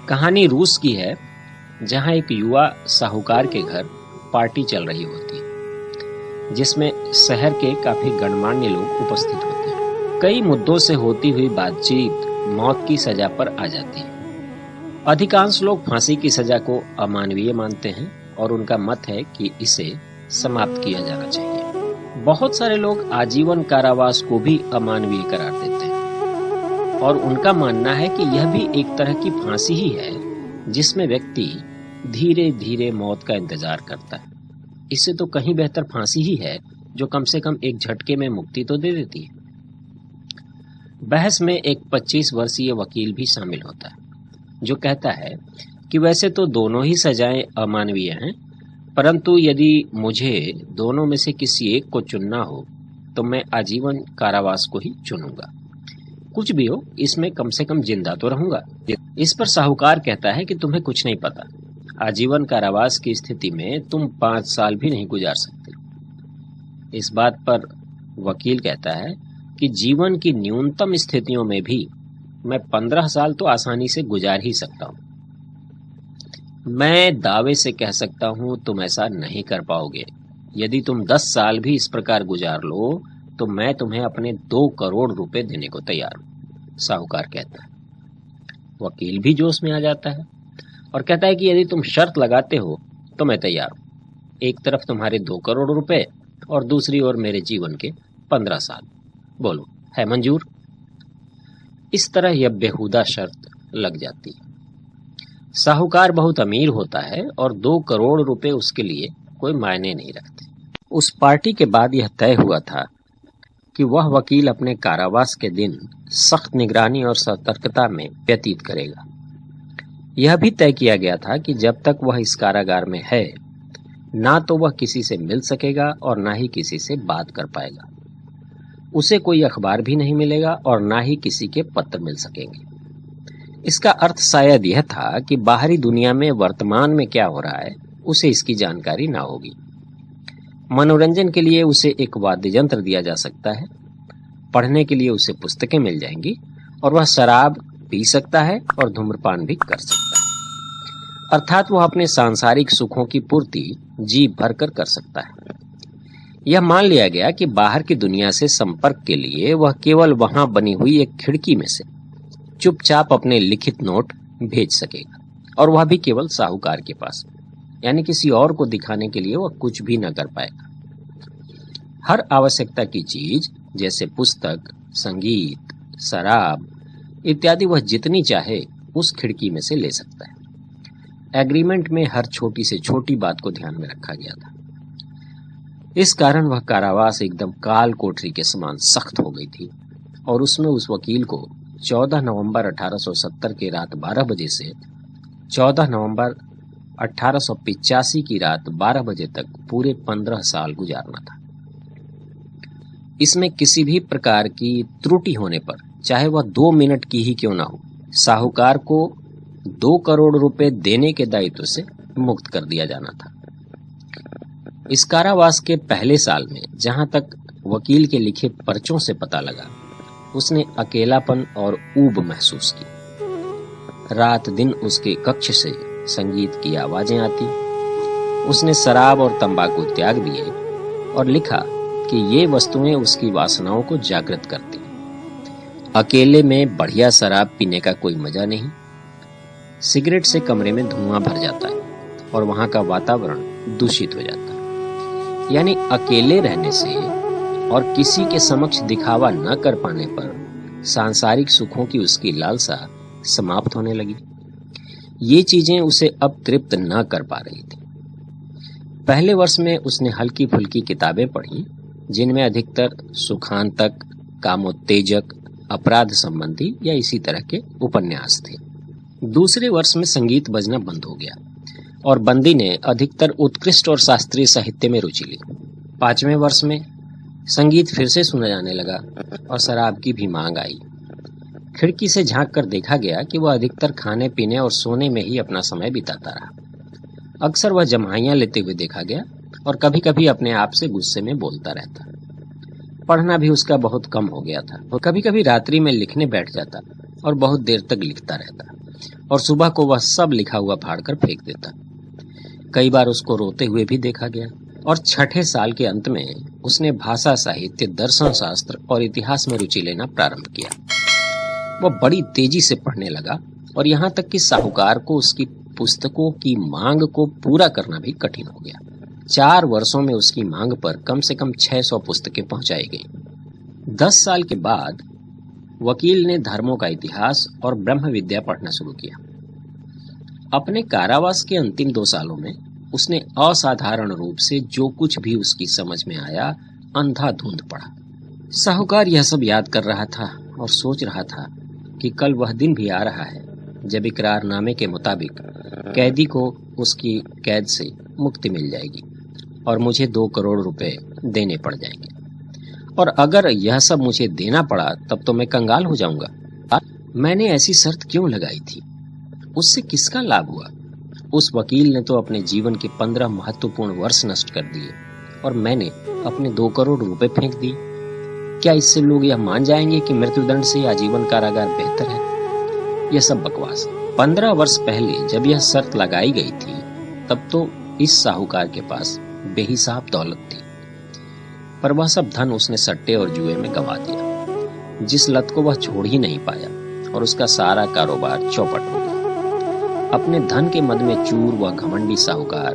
कहानी रूस की है, जहां एक युवा साहूकार के घर पार्टी चल रही होती है, जिसमें शहर के काफी गणमान्य लोग उपस्थित होते हैं। कई मुद्दों से होती हुई बातचीत मौत की सजा पर आ जाती है। अधिकांश लोग फांसी की सजा को अमानवीय मानते हैं और उनका मत है कि इसे समाप्त किया जाना चाहिए। बहुत सारे लोग आजीवन कारावास को भी अमानवीय करार देते हैं और उनका मानना है कि यह भी एक तरह की फांसी ही है, जिसमें व्यक्ति धीरे धीरे मौत का इंतजार करता है। इससे तो कहीं बेहतर फांसी ही है, जो कम से कम एक झटके में मुक्ति तो दे देती है। बहस में एक 25 वर्षीय वकील भी शामिल होता है, जो कहता है कि वैसे तो दोनों ही सजाएं अमानवीय हैं, परंतु यदि मुझे दोनों में से किसी एक को चुनना हो तो मैं आजीवन कारावास को ही चुनूंगा। कुछ भी हो, इसमें कम से कम जिंदा तो रहूंगा। इस पर साहूकार कहता है कि तुम्हें कुछ नहीं पता, आजीवन कारावास की स्थिति में तुम 5 साल भी नहीं गुजार सकते। इस बात पर वकील कहता है कि जीवन की न्यूनतम स्थितियों में भी मैं 15 साल तो आसानी से गुजार ही सकता हूं। मैं दावे से कह सकता हूं तुम ऐसा नहीं कर पाओगे। यदि तुम 10 साल भी इस प्रकार गुजार लो तो मैं तुम्हें अपने 2 करोड़ रुपए देने को तैयार हूं, साहूकार कहता है। वकील भी जोश में आ जाता है और कहता है कि यदि तुम शर्त लगाते हो तो मैं तैयार हूं। एक तरफ तुम्हारे 2 करोड़ रुपए और दूसरी ओर मेरे जीवन के 15 साल। बोलो, है मंजूर? इस तरह यह बेहुदा शर्त लग जाती है। साहूकार बहुत अमीर होता है और 2 करोड़ रुपए उसके लिए कोई मायने नहीं रखते। उस पार्टी के बाद यह तय हुआ था कि वह वकील अपने कारावास के दिन सख्त निगरानी और सतर्कता में व्यतीत करेगा। यह भी तय किया गया था कि जब तक वह इस कारागार में है, ना तो वह किसी से मिल सकेगा और ना ही किसी से बात कर पाएगा। उसे कोई अखबार भी नहीं मिलेगा और ना ही किसी के पत्र मिल सकेंगे। इसका अर्थ शायद यह था कि बाहरी दुनिया में वर्तमान में क्या हो रहा है उसे इसकी जानकारी ना होगी। मनोरंजन के लिए उसे एक वाद्य यंत्र दिया जा सकता है, पढ़ने के लिए उसे पुस्तकें मिल जाएंगी और वह शराब पी सकता है और धूम्रपान भी कर सकता है। अर्थात वह अपने सांसारिक सुखों की पूर्ति जी भरकर कर सकता है। यह मान लिया गया कि बाहर की दुनिया से संपर्क के लिए वह केवल वहां बनी हुई एक खिड़की में से चुपचाप अपने लिखित नोट भेज सकेगा, और वह भी केवल साहूकार के पास, यानी किसी और को दिखाने के लिए वह कुछ भी न कर पाएगा। हर आवश्यकता की चीज जैसे पुस्तक, संगीत, शराब इत्यादि वह जितनी चाहे उस खिड़की में से ले सकता है। एग्रीमेंट में हर छोटी से छोटी बात को ध्यान में रखा गया था। इस कारण वह कारावास एकदम काल कोठरी के समान सख्त हो गई थी और उसमें उस वकील को 14 नवंबर 1870 की रात 12 बजे से 14 नवंबर 1885 की रात 12 बजे तक पूरे 15 साल गुजारना था। इसमें किसी भी प्रकार की त्रुटि होने पर, चाहे वह 2 मिनट की ही क्यों ना हो, साहूकार को 2 करोड़ रुपए देने के दायित्व से मुक्त कर दिया जाना था। इस कारावास के पहले साल में, जहां तक वकील के लिखे पर्चों से पता लगा, उसने अकेलापन और ऊब महसूस की। रात दिन उसके कक्ष से संगीत की आवाजें आती। उसने शराब और तंबाकू त्याग दिए और लिखा कि ये वस्तुएं उसकी वासनाओं को जागृत करती। अकेले में बढ़िया शराब पीने का कोई मजा नहीं। सिगरेट से कमरे में धुआं भर जाता है और वहां का वातावरण दूषित हो जाता है। यानी अकेले रहने से और किसी के समक्ष दिखावा न कर पाने पर सांसारिक सुखों की उसकी लालसा समाप्त होने लगी। ये चीजें उसे अब तृप्त न कर पा रही थी। पहले वर्ष में उसने हल्की फुल्की किताबें पढ़ी, जिनमें अधिकतर सुखांतक, कामोत्तेजक, अपराध संबंधी या इसी तरह के उपन्यास थे। दूसरे वर्ष में संगीत बजना बंद हो गया और बंदी ने अधिकतर उत्कृष्ट और शास्त्रीय साहित्य में रुचि ली। 5वें वर्ष में संगीत फिर से सुना जाने लगा और शराब की भी मांग आई। खिड़की से झांक कर देखा गया कि वह अधिकतर खाने पीने और सोने में ही अपना समय बिताता रहा। अक्सर वह जम्हाइयां लेते हुए देखा गया और कभी कभी अपने आप से गुस्से में बोलता रहता। पढ़ना भी उसका बहुत कम हो गया था। वो कभी कभी रात्रि में लिखने बैठ जाता और बहुत देर तक लिखता रहता। और सुबह को वह सब लिखा हुआ फाड़कर फेंक देता। कई बार उसको रोते हुए भी देखा गया और छठे साल के अंत में उसने भाषा, साहित्य, दर्शन शास्त्र और इतिहास में रुचि लेना प्रारंभ किया। वह बड़ी तेजी से पढ़ने लगा और यहाँ तक कि साहूकार को उसकी पुस्तकों की मांग को पूरा करना भी कठिन हो गया। 4 वर्षों में उसकी मांग पर कम से कम 600 पुस्तकें पहुंचाई गई। 10 साल के बाद वकील ने धर्मों का इतिहास और ब्रह्म विद्या पढ़ना शुरू किया। अपने कारावास के अंतिम 2 सालों में उसने असाधारण रूप से जो कुछ भी उसकी समझ में आया अंधाधुंध पढ़ा। साहूकार यह सब याद कर रहा था और सोच रहा था कि कल वह दिन भी आ रहा है जब इकरारनामे के मुताबिक कैदी को उसकी कैद से मुक्ति मिल जाएगी और मुझे 2 करोड़ रुपए देने पड़ जाएंगे। और अगर यह सब मुझे देना पड़ा तब तो मैं कंगाल हो जाऊंगा। मैंने ऐसी शर्त क्यों लगाई थी? उससे किसका लाभ हुआ? उस वकील ने तो अपने जीवन के 15 महत्वपूर्ण वर्ष नष्ट कर दिए और मैंने अपने 2 करोड़ रुपए फेंक दिए। क्या इससे लोग यह मान जाएंगे कि मृत्युदंड से आजीवन कारागार बेहतर है? यह सब बकवास है। 15 वर्ष पहले जब यह शर्त लगाई गई थी तब तो इस साहूकार के पास बेहिसाब दौलत थी, पर वह सब धन उसने सट्टे और जुए में गंवा दिया, जिस लत को वह छोड़ ही नहीं पाया और उसका सारा कारोबार चौपट हो गया। अपने धन के मद में चूर वह घमंडी साहूकार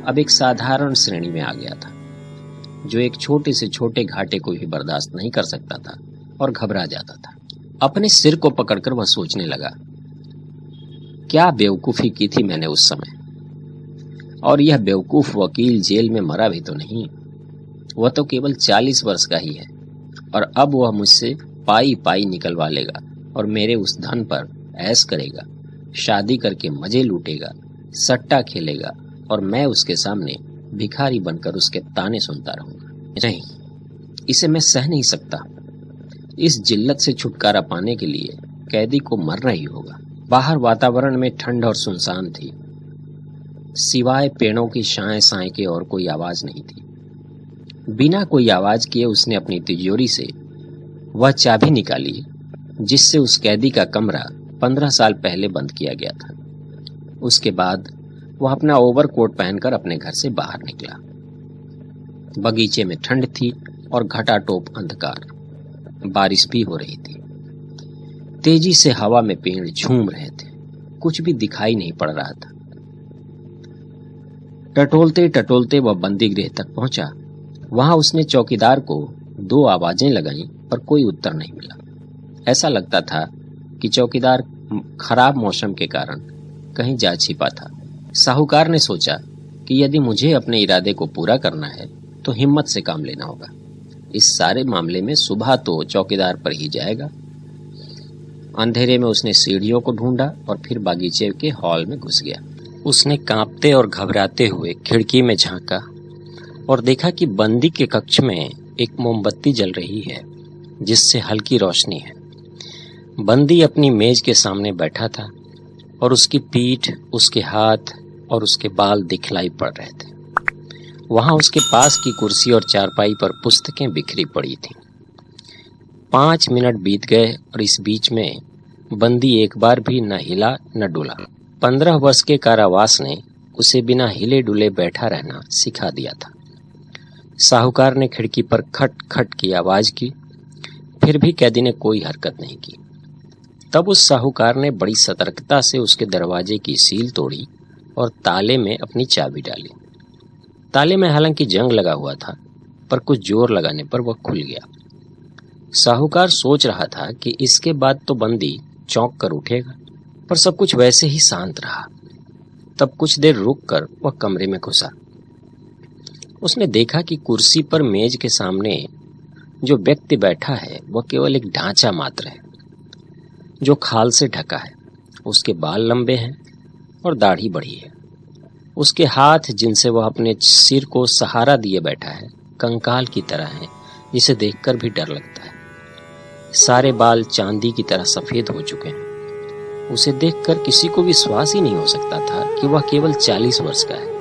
अब एक साधारण श्रेणी में आ गया था, जो एक छोटे से छोटे घाटे को भी बर्दाश्त नहीं कर सकता था और घबरा जाता था। अपने सिर को पकड़कर वह सोचने लगा, क्या बेवकूफी की थी मैंने उस समय। और यह बेवकूफ वकील जेल में मरा भी तो नहीं, वह तो केवल 40 वर्ष का ही है और अब वह मुझसे पाई पाई निकलवा लेगा और मेरे उस धन पर ऐश करेगा, शादी करके मजे लूटेगा, सट्टा खेलेगा और मैं उसके सामने भिखारी बनकर उसके ताने सुनता रहूंगा। नहीं, इसे मैं सह नहीं सकता। इस जिल्लत से छुटकारा पाने के लिए कैदी को मरना ही होगा। बाहर वातावरण में ठंड और सुनसान थी, सिवाय पेड़ों की शाएं साएं के और कोई आवाज नहीं थी। बिना कोई आवाज किए उसने अपनी तिजोरी से वह चाबी निकाली जिससे उस कैदी का कमरा 15 साल पहले बंद किया गया था। उसके बाद वह अपना ओवरकोट पहनकर अपने घर से बाहर निकला। बगीचे में ठंड थी और घटाटोप अंधकार। बारिश भी हो रही थी। तेजी से हवा में पेड़ झूम रहे थे। कुछ भी दिखाई नहीं पड़ रहा था। टटोलते टटोलते वह बंदी गृह तक पहुंचा। वहां उसने चौकीदार को 2 आवाजें लगाईं पर कोई उत्तर नहीं मिला। ऐसा लगता था कि चौकीदार खराब मौसम के कारण कहीं जा छिपा था। साहूकार ने सोचा कि यदि मुझे अपने इरादे को पूरा करना है तो हिम्मत से काम लेना होगा। इस सारे मामले में सुबह तो चौकीदार पर ही जाएगा। अंधेरे में उसने सीढ़ियों को ढूंढा और फिर बागीचे के हॉल में घुस गया। उसने कांपते और घबराते हुए खिड़की में झांका और देखा कि बंदी के कक्ष में एक मोमबत्ती जल रही है जिससे हल्की रोशनी है। बंदी अपनी मेज के सामने बैठा था और उसकी पीठ, उसके हाथ और उसके बाल दिखलाई पड़ रहे थे। वहां उसके पास की कुर्सी और चारपाई पर पुस्तकें बिखरी पड़ी थीं। 5 मिनट बीत गए और इस बीच में बंदी एक बार भी न हिला न डुला। 15 वर्ष के कारावास ने उसे बिना हिले डुले बैठा रहना सिखा दिया था। साहूकार ने खिड़की पर खट खट की आवाज की, फिर भी कैदी ने कोई हरकत नहीं की। तब उस साहूकार ने बड़ी सतर्कता से उसके दरवाजे की सील तोड़ी और ताले में अपनी चाबी डाली। ताले में हालांकि जंग लगा हुआ था, पर कुछ जोर लगाने पर वह खुल गया। साहूकार सोच रहा था कि इसके बाद तो बंदी चौंक कर उठेगा, पर सब कुछ वैसे ही शांत रहा। तब कुछ देर रुककर वह कमरे में घुसा। उसने देखा कि कुर्सी पर मेज के सामने जो व्यक्ति बैठा है वह केवल एक ढांचा मात्र है जो खाल से ढका है। उसके बाल लंबे हैं और दाढ़ी बड़ी है। उसके हाथ, जिनसे वह अपने सिर को सहारा दिए बैठा है, कंकाल की तरह हैं, जिसे देखकर भी डर लगता है। सारे बाल चांदी की तरह सफेद हो चुके हैं। उसे देखकर किसी को विश्वास ही नहीं हो सकता था कि वह केवल 40 वर्ष का है।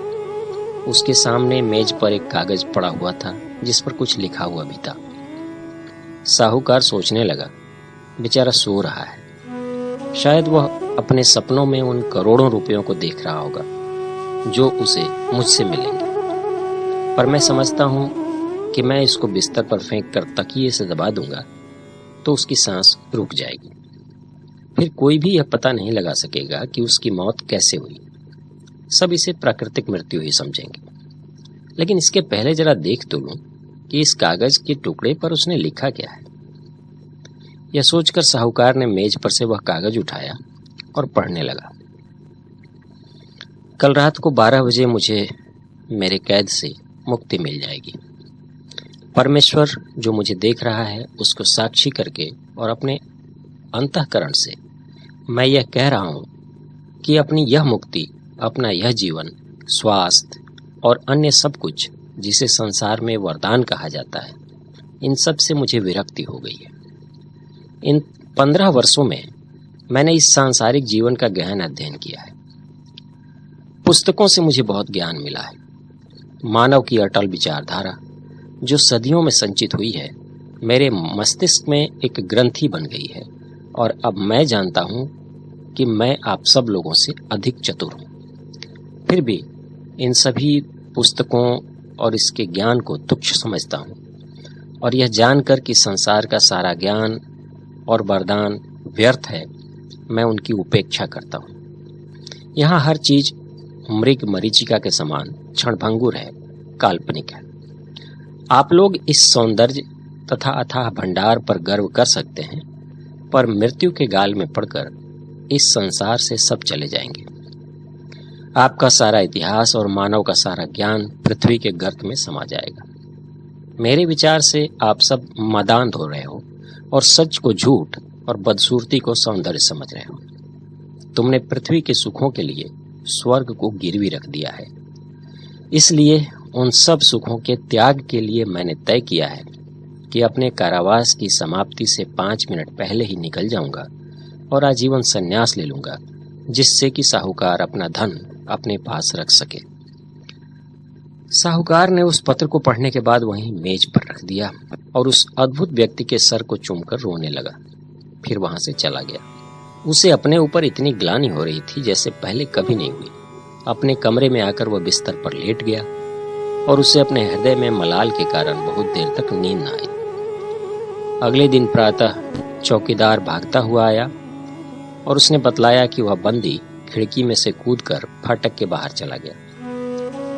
उसके सामने मेज पर एक कागज पड़ा हुआ था जिस पर कुछ लिखा हुआ भी था। साहूकार सोचने लगा, बेचारा सो रहा है, शायद वह अपने सपनों में उन करोड़ों रुपयों को देख रहा होगा जो उसे मुझसे मिलेंगे, पर मैं समझता हूं कि मैं इसको बिस्तर पर फेंक कर तकिए से दबा दूंगा तो उसकी सांस रुक जाएगी। फिर कोई भी यह पता नहीं लगा सकेगा कि उसकी मौत कैसे हुई। सब इसे प्राकृतिक मृत्यु ही समझेंगे। लेकिन इसके पहले जरा देख तो लूं कि इस कागज के टुकड़े पर उसने लिखा क्या है। यह सोचकर साहूकार ने मेज पर से वह कागज उठाया और पढ़ने लगा। कल रात को 12 बजे मुझे मेरे कैद से मुक्ति मिल जाएगी। परमेश्वर जो मुझे देख रहा है उसको साक्षी करके और अपने अंतःकरण से मैं यह कह रहा हूं कि अपनी यह मुक्ति, अपना यह जीवन, स्वास्थ्य और अन्य सब कुछ जिसे संसार में वरदान कहा जाता है, इन सब से मुझे विरक्ति हो गई है। इन 15 वर्षों में मैंने इस सांसारिक जीवन का गहन अध्ययन किया है। पुस्तकों से मुझे बहुत ज्ञान मिला है। मानव की अटल विचारधारा जो सदियों में संचित हुई है मेरे मस्तिष्क में एक ग्रंथि बन गई है और अब मैं जानता हूं कि मैं आप सब लोगों से अधिक चतुर हूं। फिर भी इन सभी पुस्तकों और इसके ज्ञान को तुच्छ समझता हूं और यह जानकर कि संसार का सारा ज्ञान और वरदान व्यर्थ है, मैं उनकी उपेक्षा करता हूं। यहाँ हर चीज मृग मरीचिका के समान क्षणभंगुर है, काल्पनिक है। आप लोग इस सौंदर्य तथा अथाह भंडार पर गर्व कर सकते हैं, पर मृत्यु के गाल में पड़कर इस संसार से सब चले जाएंगे। आपका सारा इतिहास और मानव का सारा ज्ञान पृथ्वी के गर्त में समा जाएगा। मेरे विचार से आप सब मदांध हो रहे हो और सच को झूठ और बदसूरती को सौंदर्य समझ रहे हो। तुमने पृथ्वी के सुखों के लिए स्वर्ग को गिरवी रख दिया है। इसलिए उन सब सुखों के त्याग के लिए मैंने तय किया है कि अपने कारावास की समाप्ति से 5 मिनट पहले ही निकल जाऊंगा और आजीवन संन्यास ले लूंगा, जिससे कि साहूकार अपना धन अपने पास रख सके। साहूकार ने उस पत्र को पढ़ने के बाद वहीं मेज पर रख दिया और उस अद्भुत व्यक्ति के सर को चूमकर रोने लगा। फिर वहां से चला गया। उसे अपने ऊपर इतनी ग्लानि हो रही थी जैसे पहले कभी नहीं हुई। अपने कमरे में आकर वह बिस्तर पर लेट गया और उसे अपने हृदय में मलाल के कारण बहुत देर तक नींद न आई। अगले दिन प्रातः चौकीदार भागता हुआ आया और उसने बतलाया कि वह बंदी खिड़की में से कूदकर फाटक के बाहर चला गया।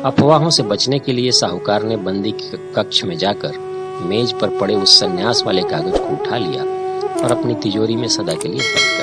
अफवाहों से बचने के लिए साहूकार ने बंदी के कक्ष में जाकर मेज पर पड़े उस सन्यास वाले कागज को उठा लिया और अपनी तिजोरी में सदा के लिए